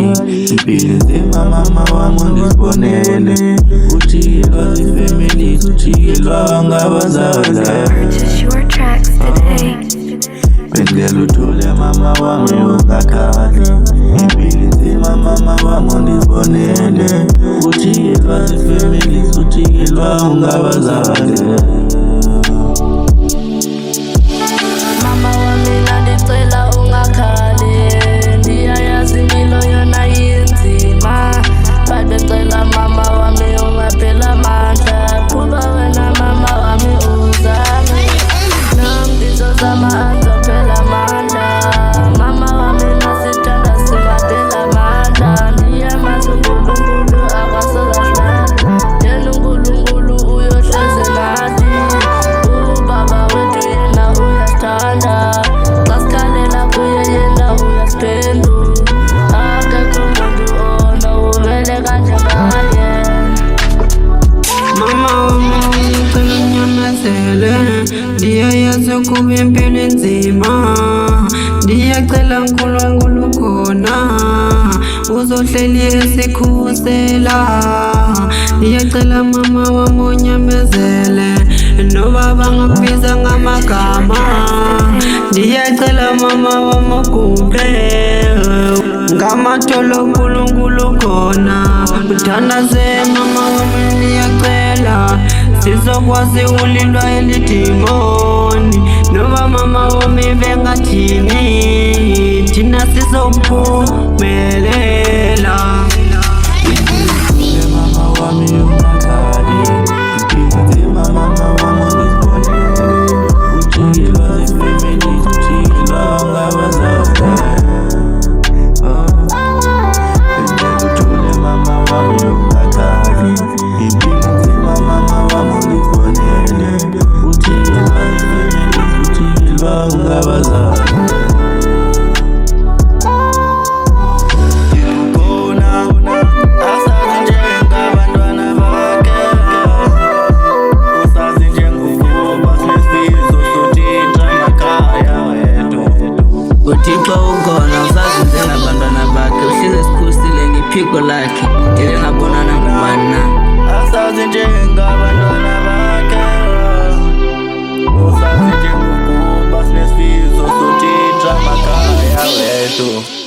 impilo nzima mama wami undibonele, ujikelwa zifamily, ujikelwa ngabazali. Bengicela uthule mama wami ungakhali, impilo nzima mama wami undibonele, ujikelwa zifamily, ujikelwa ngabazali. Mama wami ngandicela ungakhali, ndiyayazi impilo yona inzima, but bengicela mama wami ungaphela amandla, kuba wena mama wami uzame, nami ngizozama azophela amandla. Mama wami nasithanda singaphela amandla, ndiyamazi uNkulunkulu akasokahlala, yena uNkulunkulu uyohleze nathi, ubaba wethu yena uyasithanda, xa sikhalela kuye yena uyasiphendula, akekho umuntu onowuvele kanjengaye. Mama wami ngicela unyamezele, ndiyayazi ukuba impilo inzima, ndiyacela uNkulunkulu khona uzohleli esikhusela. Ndiyacela mama wami unyamezele, noba bangakubiza ngamagama, ndiyacela mama wami ugubhe ngamadolo uNkulunkulu khona, uthandaze mama wami ndiyacela, sizokwazi ulindwa elidimoni, noba mama wami bengathini, thina sizophumelela. Mama wami ungakhali, impilo nzima mama wami undibonele, ujikelwa zifamily, ujikelwa ngabazali. Bengicela uthule mama wami ungakhali, impilo nzima mama wami undibonele, ujikelwa zifamily, ujikelwa ngabazali. uThixo ukhona, usazi njengabantwana bakhe, uhlezi esikhusile ngephiko lakhe, ngeke ngabonana ngubani na. Asazi njengabantwana bakhe, usazi njengokuba sinesifiso sothixo emakhaya wethu.